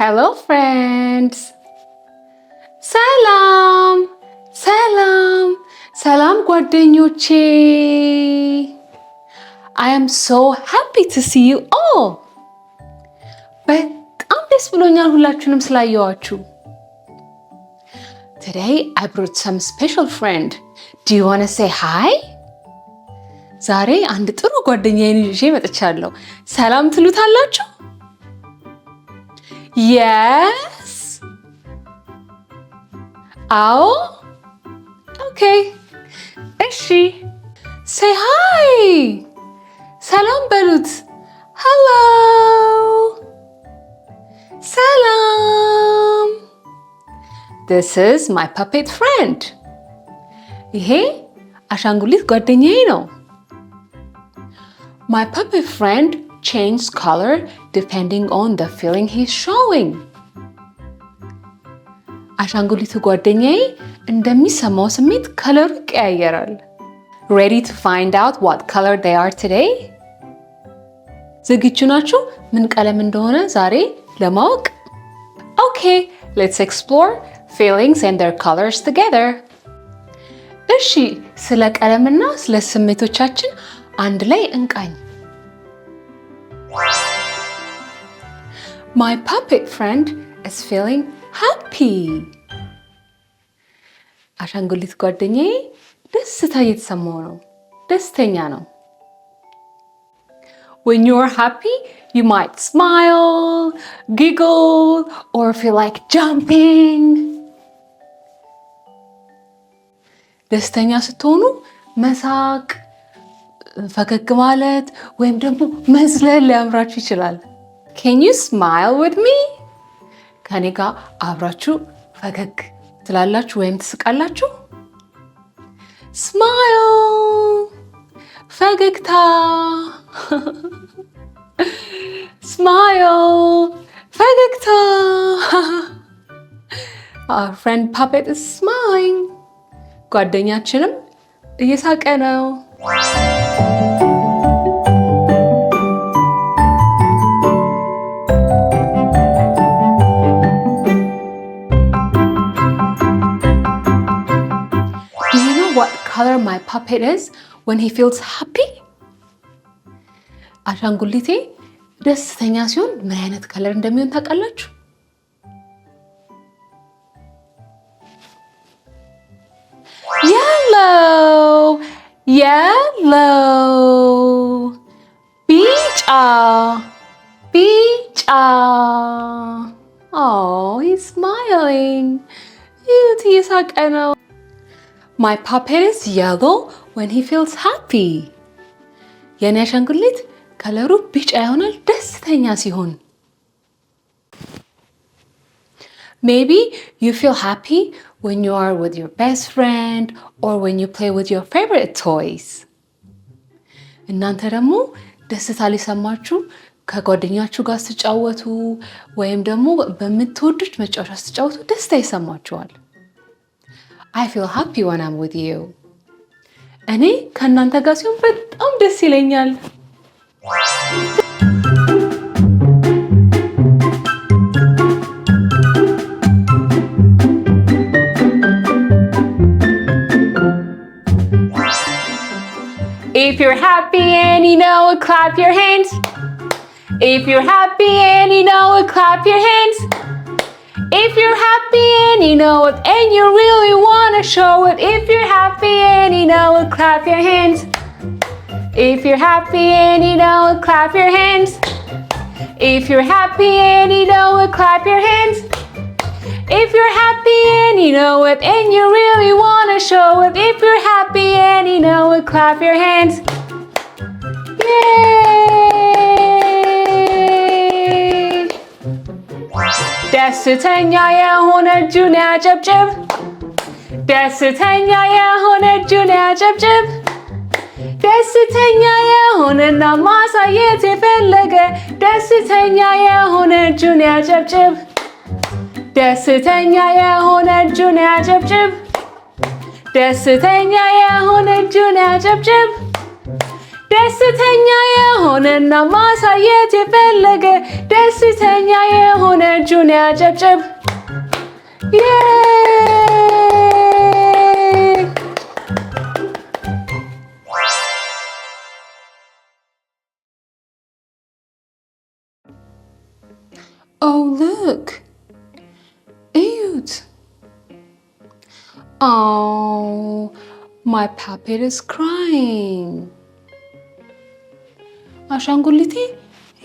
Hello friends! ሰላም ጓደኞቼ! I am so happy to see you all! በጣም ደስ ብሎኛል ሁላችሁንም ስላየኋችሁ። Today I brought some special friend. Do you want to say hi? ዛሬ አንድ ጥሩ ጓደኛዬን ይዤ መጥቻለሁ። ሰላም ትሉታላችሁ? Yes? አዎ? Okay. እሺ. Say hi! ሰላም በሉት። Hello! ሰላም! This is my puppet friend. ይሄ አሻንጉሊት ጓደኛዬ ነው። My puppet friend changes color depending on the feeling he's showing. አሻንጉሊቱ ጓደኛዬ እንደሚሰማው ስሜት ከለሩ ይቀያየራል። Ready to find out what color they are today? ዝግጁ ናችሁ ምን ቀለም እንደሆነ ዛሬ ለማወቅ? Okay, let's explore feelings and their colors together. እሺ ስለ ቀለምና ስለ ስሜቶቻችን አንድ ላይ እንቃኝ። My puppet friend is feeling happy. አሻንጉሊት ጓደኛዬ ደስታ እየተሰማው ነው። ደስተኛ ነው። When you're happy, you might smile, giggle, or feel like jumping. ደስተኛ ስትሆኑ መሳቅ ፈገግ ማለት ወይም ደግሞ መዝለል ሊያምራችሁ ይችላል። Can you smile with me? ከኔ ጋር አብራችሁ ፈገግ ትላላችሁ ወይም ትስቃላችሁ? Smile! ፈገግታ! Smile! ፈገግታ! Our friend Puppet is smiling. ጓደኛችንም እየሳቀ ነው። What color my puppet is when he feels happy? አሻንጉሊቴ ደስተኛ ሲሆን ምን አይነት ከለር እንደሚሆን ታውቃላችሁ? Yellow! ቢጫ! Oh, he's smiling. እየሳቀ ነው። My puppet is yellow when he feels happy. የኔ አሻንጉሊት ከለሩ ቢጫ ይሆናል ደስተኛ ሲሆን። Maybe you feel happy when you are with your best friend or when you play with your favorite toys. እናንተ ደግሞ ደስታ ሊሰማችሁ ከጓደኛችሁ ጋር ስትጫወቱ ወይም ደግሞ በምትወዱት መጫወቻ ስትጫወቱ ደስታ ይሰማችኋል። I feel happy when I'm with you. እኔ ከእናንተ ጋር ሲሆን በጣም ደስ ይለኛል። If you're happy and you know it, clap your hands. If you're happy and you know it, clap your hands. If you're happy and you know it, and you really want to show it. If you're happy and you know it, clap your hands. If you're happy and you know it, clap your hands. If you're happy and you know it, clap your hands. If you're happy and you know it, and you really want to show it. If you're happy and you know it, clap your hands. Yay! ደስተኛ የሆነ እጁን ያጨብጭብ። ደስተኛ የሆነ እጁን ያጨብጭብ። ደስተኛ የሆነና ማሳየት የፈለገ ደስተኛ የሆነ እጁን ያጨብጭብ። ደስተኛ የሆነ እጁን ያጨብጭብ። ደስተኛ የሆነ እጁን ያጨብጭብ። ደስተኛ የሆነና ማሳየት የፈለገ ደስተኛ የሆነ እጁን ያጨብጭብ። Oh, look. Ew. Oh, my puppet is crying. አሻንጉሊቴ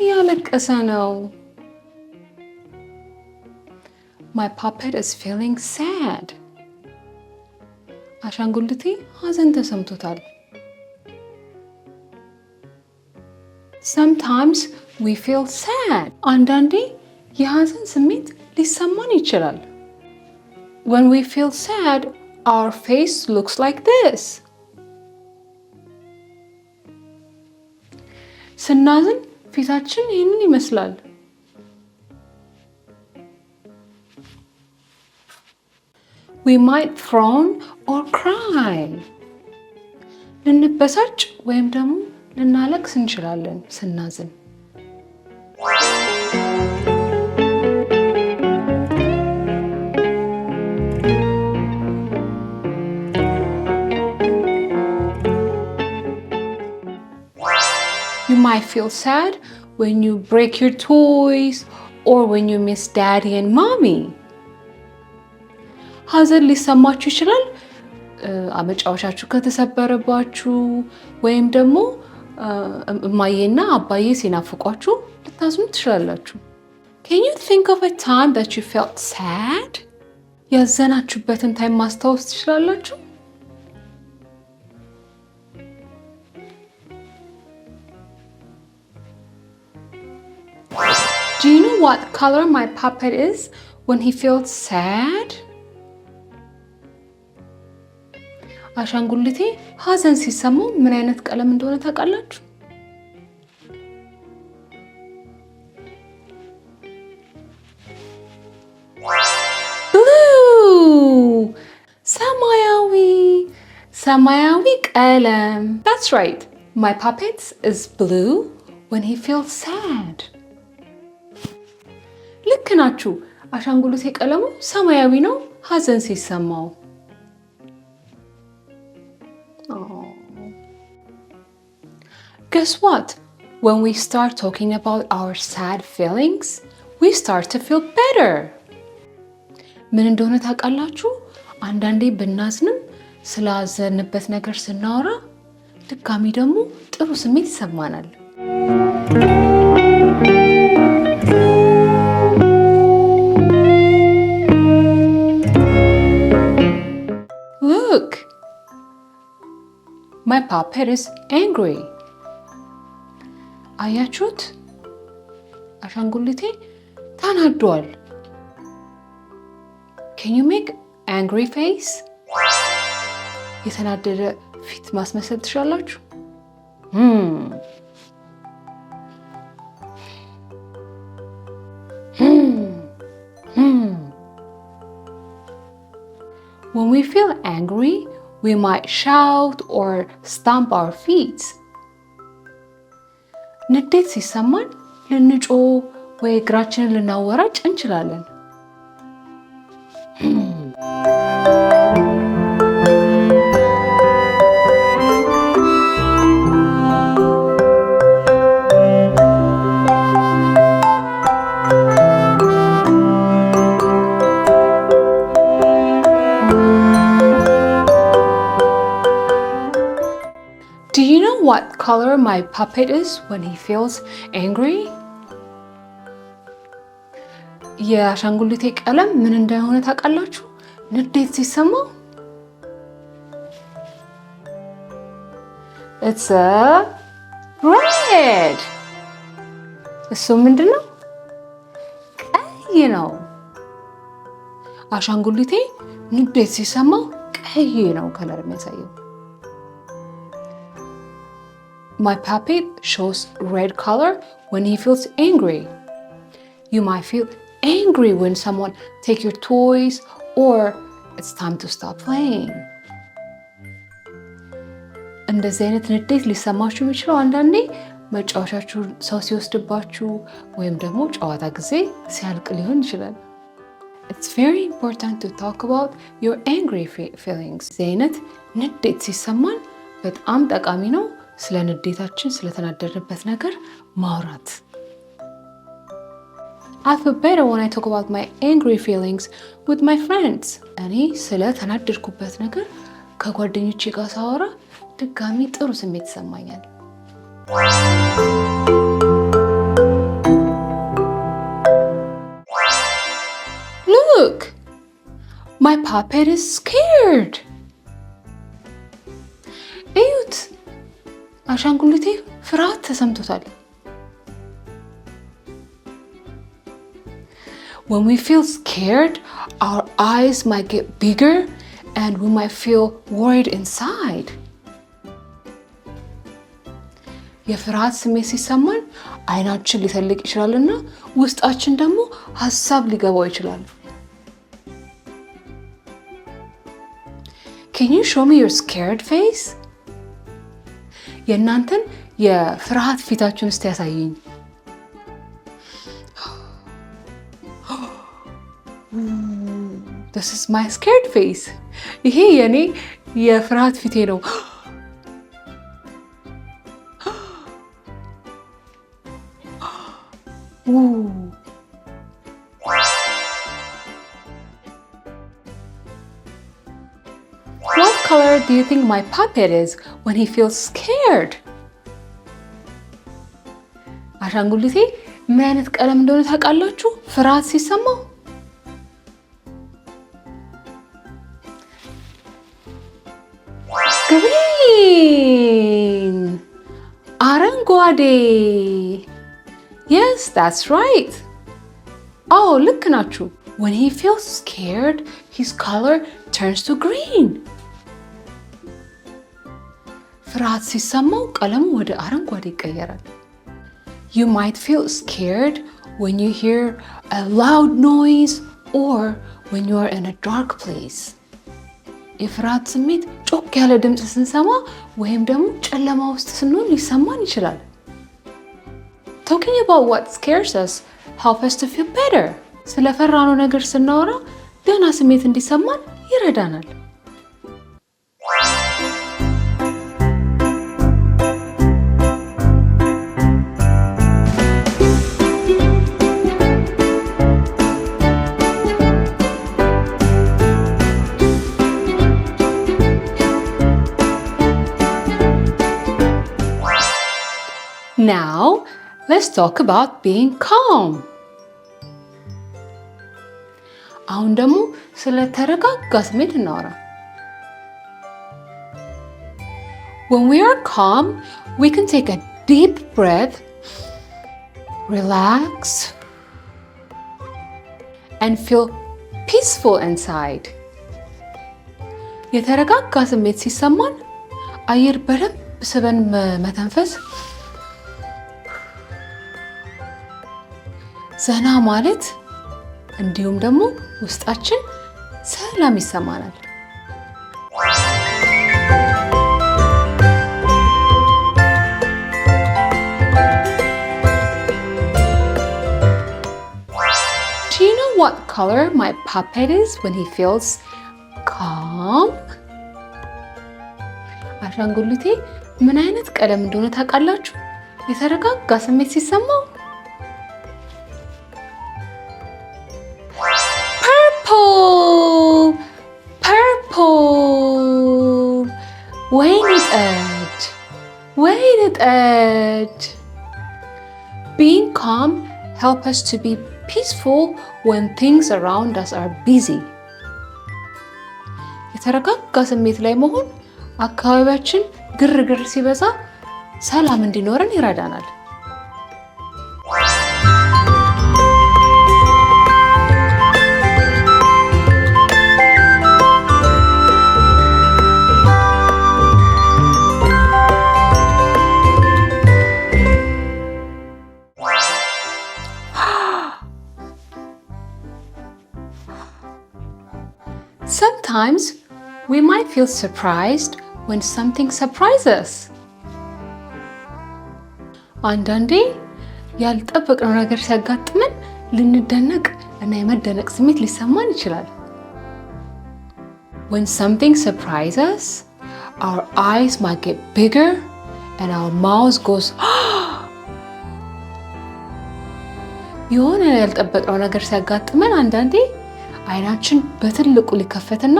እያለቀሰ ነው። My puppet is feeling sad. አሻንጉሊቴ ሐዘን ተሰምቶታል። Sometimes we feel sad. አንዳንዴ የሐዘን ስሜት ሊሰማን ይችላል። When we feel sad, our face looks like this. ስናዝን ፊታችን ይህንን ይመስላል። We might frown or cry. ልንበሳጭ ወይም ደግሞ ልናለቅስ እንችላለን ስናዝን። You might feel sad when you break your toys or when you miss daddy and mommy. ሐዘን ሊሰማችሁ ይችላል መጫወቻችሁ ከተሰበረባችሁ ወይም ደግሞ እማዬና አባዬ ሲናፍቋችሁ ልታዝኑ ትችላላችሁ። Can you think of a time that you felt sad? ያዘናችሁበትን ታይም ማስታወስ ትችላላችሁ? Do you know what color my puppet is when he feels sad? አሻንጉሊቴ ሐዘን ሲሰማው ምን አይነት ቀለም እንደሆነ ታውቃላችሁ? Blue! ሰማያዊ ቀለም. That's right. My puppet is blue when he feels sad. ልክ ናችሁ። አሻንጉሊቴ ቀለሙ ሰማያዊ ነው ሐዘን ሲሰማው። Guess what? When we start talking about our sad feelings, we start to feel better. ምን እንደሆነ ታውቃላችሁ? አንዳንዴ ብናዝንም ስላዘንበት ነገር ስናወራ ድጋሚ ደግሞ ጥሩ ስሜት ይሰማናል። Look! My puppet is angry. አያችሁት? አሻንጉሊቴ ተናዷል። Can you make angry face? የተናደደ ፊት ማስመሰል ትችላላችሁ? When we feel angry, we might shout or stamp our feet. ንዴት ሲሰማን ልንጮህ ወይ እግራችንን ልናወራጭ እንችላለን። Do you know what color my puppet is when he feels angry? የአሻንጉሊቴ ቀለም ምን እንደሆነ ታውቃላችሁ? ንዴት ሲሰማው? It's a red. እሱ ምንድነው? ቀይ ነው። አሻንጉሊቴ ንዴት ሲሰማው ቀይ ነው ከለር የሚያሳየው። My puppet shows red color when he feels angry. You might feel angry when someone takes your toys or it's time to stop playing. እንደዚህ አይነት ንዴት ሊሰማችሁ የሚችለው አንዳንዴ መጫወቻችሁ ሰው ሲወስድባችሁ ወይም ደግሞ ጨዋታ ጊዜ ሲያልቅ ሊሆን ይችላል። It's very important to talk about your angry feelings. እዚህ አይነት ንዴት ሲሰማን በጣም ጠቃሚ ነው ስለ ንዴታችን ስለተናደድንበት ነገር ማውራት። I feel better when I talk about my angry feelings with my friends. እኔ ስለ ተናደድኩበት ነገር ከጓደኞቼ ጋር ሳወራ ድጋሚ ጥሩ ስሜት ይሰማኛል። Look! My puppet is scared. እዩት! አሻንጉሊቴ ፍርሃት ተሰምቶታል። When we feel scared, our eyes might get bigger and we might feel worried inside. የፍርሃት ስሜት ሲሰማን አይናችን ሊተልቅ ይችላልና ውስጣችን ደግሞ ሀሳብ ሊገባው ይችላል። Can you show me your scared face? የእናንተን የፍርሃት ፊታችሁን እስቲ ያሳየኝ። This is my scared face. ይሄ የኔ የፍርሃት ፊቴ ነው። What color do you think my puppet is when he feels scared? አሻንጉሊቴ ምን አይነት ቀለም እንደሆነ ታውቃላችሁ? ፍርሃት ሲሰማው green. አረንጓዴ. Yes, that's right. Oh, ልክ ናችሁ. When he feels scared, his color turns to green. ፍርሃት ሲሰማው ቀለሙ ወደ አረንጓዴ ይቀየራል። You might feel scared when you hear a loud noise or when you are in a dark place. የፍርሃት ስሜት ጮክ ያለ ድምፅ ስንሰማ ወይም ደግሞ ጨለማ ውስጥ ስንሆን ሊሰማን ይችላል። Talking about what scares us help us to feel better. ስለፈራነው ነገር ስናወራ ደህና ስሜት እንዲሰማን ይረዳናል። Now, let's talk about being calm. አሁን ደግሞ ስለ ተረጋጋ ስሜት እናወራ። When we are calm, we can take a deep breath, relax, and feel peaceful inside. የተረጋጋ ስሜት ሲሰማን አየር በደንብ ስበን መተንፈስ ዘና ማለት እንዲሁም ደግሞ ውስጣችን ሰላም ይሰማናል። Do you know what color my puppet is when he feels calm? አሻንጉሊቴ ምን አይነት ቀለም እንደሆነ ታውቃላችሁ? የተረጋጋ ስሜት ሲሰማው wait at it. Being calm helps us to be peaceful when things around us are busy. የተረጋጋ ስሜት ላይ መሆን አካባቢያችን ግርግር ሲበዛ ሰላም እንዲኖረን ይረዳናል። Sometimes we might feel surprised when something surprises. አንዳንዴ ያልጠበቅነው ነገር ሲያጋጥመን ልንደነቅ እና የመደነቅ ስሜት ሊሰማን ይችላል። When something surprises, our eyes might get bigger and our mouth goes የሆነ ያልጠበቅነው ነገር ሲያጋጥመን አንዳንዴ አይናችን በትልቁ ሊከፈትና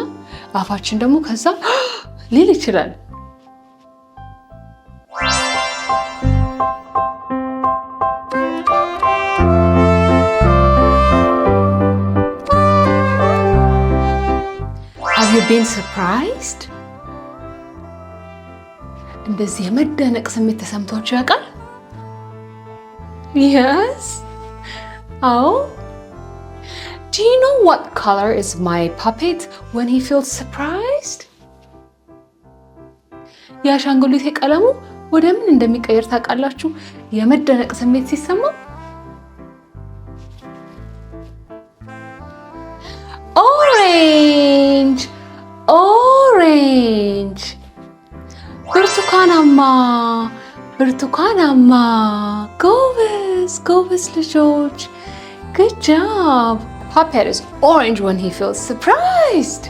አፋችን ደግሞ ከዛ ሊል ይችላል። Have you been surprised? እንደዚህ የመደነቅ ስሜት ተሰምቷችሁ ያውቃል? Yes. Oh. Do you know what color is my puppet when he feels surprised? የአሻንጉሊቴ ቀለሙ ወደ ምን እንደሚቀየር ታውቃላችሁ? የመደነቅ ስሜት ሲሰማው? Orange! Orange! ብርቱካናማ ብርቱካናማ ጎበዝ ጎበዝ ልጆች Good job! Puppet is orange when he feels surprised.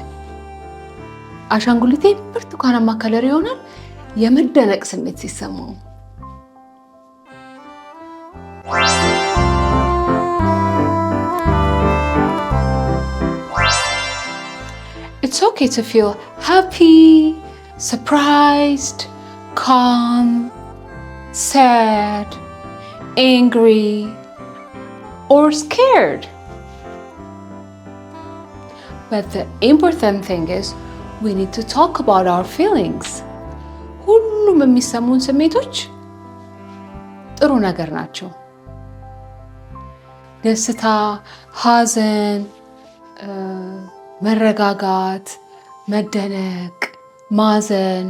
አሻንጉሊቴ ብርቱካናማ ከለር ይሆናል የመደነቅ ስሜት ሲሰማው። It's okay to feel happy, surprised, calm, sad, angry, or scared. But the important thing is we need to talk about our feelings. ሁሉም የሚሰሙን ስሜቶች ጥሩ ነገር ናቸው። ደስታ፣ ሐዘን፣ መረጋጋት፣ መደነቅ፣ ማዘን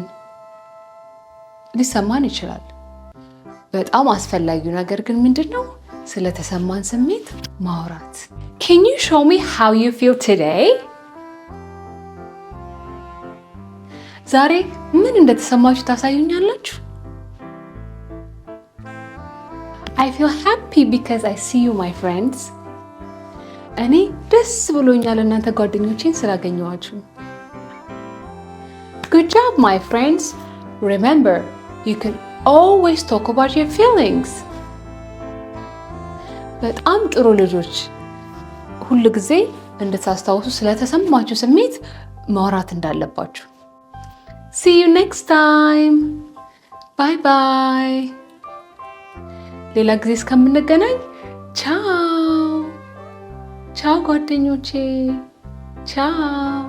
ሊሰማን ይችላል። በጣም አስፈላጊው ነገር ግን ምንድነው? ስለተሰማን ስሜት ማውራት። Can you show me how you feel today? ዛሬ ምን እንደተሰማችሁ ታሳዩኛላችሁ? I feel happy because I see you, my friends. እኔ ደስ ብሎኛል እናንተ ጓደኞቼን ስላገኘኋችሁ። Good job, my friends. Remember, you can always talk about your feelings. በጣም ጥሩ ልጆች። ሁሉ ጊዜ እንድታስታውሱ ስለተሰማችሁ ስሜት ማውራት እንዳለባችሁ። See you next time. Bye bye. ሌላ ጊዜ እስከምንገናኝ ቻው ቻው ጓደኞቼ ቻው።